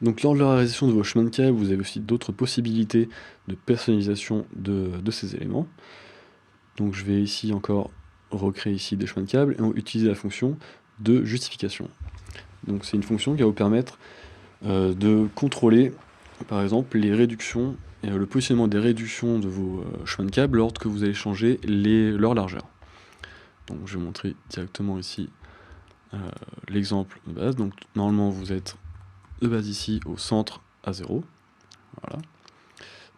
Donc lors de la réalisation de vos chemins de câbles, vous avez aussi d'autres possibilités de personnalisation de ces éléments. Donc je vais ici encore recréer ici des chemins de câbles et utiliser la fonction de justification. Donc c'est une fonction qui va vous permettre de contrôler par exemple les réductions et le positionnement des réductions de vos chemins de câbles lorsque vous allez changer leur largeur. Donc je vais montrer directement ici l'exemple de base. Donc normalement vous êtes de base ici au centre à 0. Voilà.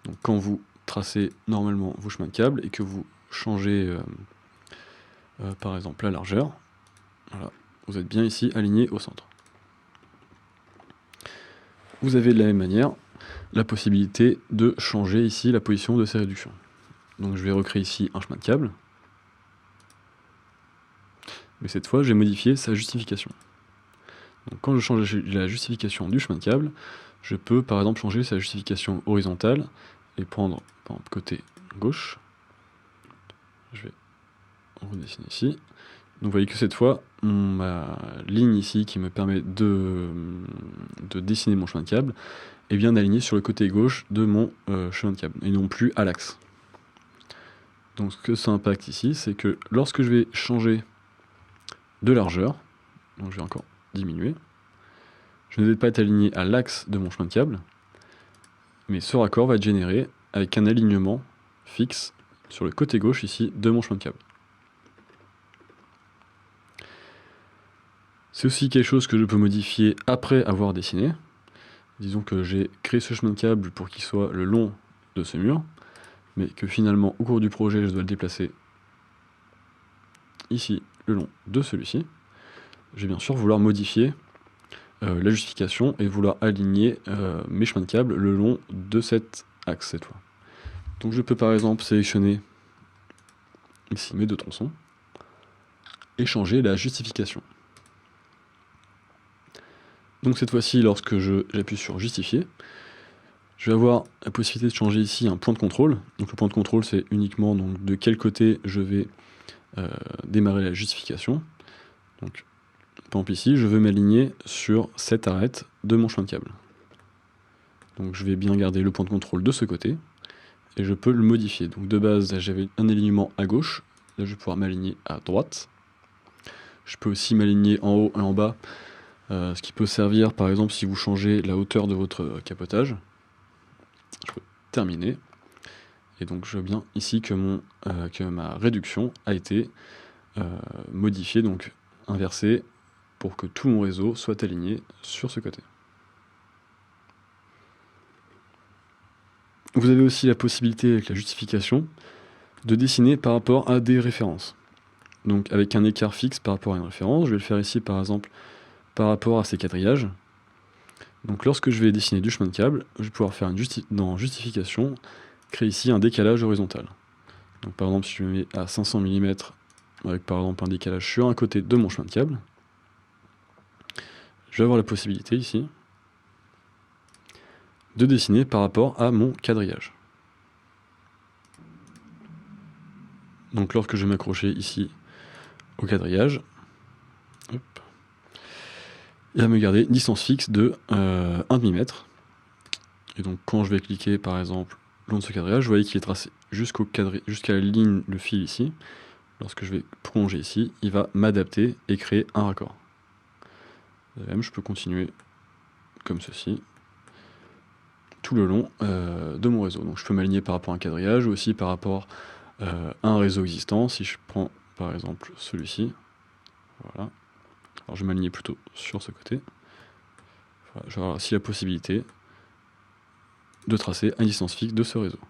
Donc quand vous tracez normalement vos chemins de câbles et que vous changez par exemple la largeur, voilà, vous êtes bien ici aligné au centre. Vous avez de la même manière la possibilité de changer ici la position de ces réductions. Donc je vais recréer ici un chemin de câble, mais cette fois j'ai modifié sa justification. Donc quand je change la justification du chemin de câble, je peux par exemple changer sa justification horizontale et prendre par exemple côté gauche. Je vais redessiner ici. Donc vous voyez que cette fois, ma ligne ici qui me permet de dessiner mon chemin de câble est bien alignée sur le côté gauche de mon chemin de câble, et non plus à l'axe. Donc ce que ça impacte ici, c'est que lorsque je vais changer de largeur, donc je vais encore diminuer, je ne vais pas être aligné à l'axe de mon chemin de câble, mais ce raccord va être généré avec un alignement fixe sur le côté gauche ici de mon chemin de câble. C'est aussi quelque chose que je peux modifier après avoir dessiné. Disons que j'ai créé ce chemin de câble pour qu'il soit le long de ce mur, mais que finalement au cours du projet je dois le déplacer ici le long de celui-ci. Je vais bien sûr vouloir modifier la justification et vouloir aligner mes chemins de câble le long de cet axe cette fois. Donc je peux par exemple sélectionner ici mes deux tronçons et changer la justification. Donc cette fois-ci, lorsque j'appuie sur justifier, je vais avoir la possibilité de changer ici un point de contrôle. Donc le point de contrôle, c'est uniquement donc, de quel côté je vais démarrer la justification. Donc par exemple ici, je veux m'aligner sur cette arête de mon chemin de câble. Donc je vais bien garder le point de contrôle de ce côté, et je peux le modifier. Donc de base, j'avais un alignement à gauche, là je vais pouvoir m'aligner à droite. Je peux aussi m'aligner en haut et en bas, ce qui peut servir par exemple si vous changez la hauteur de votre capotage. Je peux terminer, et donc je vois bien ici que, ma réduction a été modifiée, donc inversée, pour que tout mon réseau soit aligné sur ce côté. Vous avez aussi la possibilité, avec la justification, de dessiner par rapport à des références. Donc avec un écart fixe par rapport à une référence, je vais le faire ici par exemple par rapport à ces quadrillages. Donc lorsque je vais dessiner du chemin de câble, je vais pouvoir faire dans justification, créer ici un décalage horizontal. Donc par exemple si je me mets à 500 mm, avec par exemple un décalage sur un côté de mon chemin de câble, je vais avoir la possibilité ici de dessiner par rapport à mon quadrillage. Donc lorsque je vais m'accrocher ici au quadrillage, hop, il va me garder une distance fixe de 1 demi-mètre. Et donc quand je vais cliquer par exemple le long de ce quadrillage, vous voyez qu'il est tracé jusqu'à la ligne, le fil ici. Lorsque je vais prolonger ici, il va m'adapter et créer un raccord. De même, je peux continuer comme ceci, tout le long de mon réseau. Donc je peux m'aligner par rapport à un quadrillage ou aussi par rapport à un réseau existant. Si je prends par exemple celui-ci, voilà. Alors je vais m'aligner plutôt sur ce côté. Voilà, je vais avoir aussi la possibilité de tracer une distance fixe de ce réseau.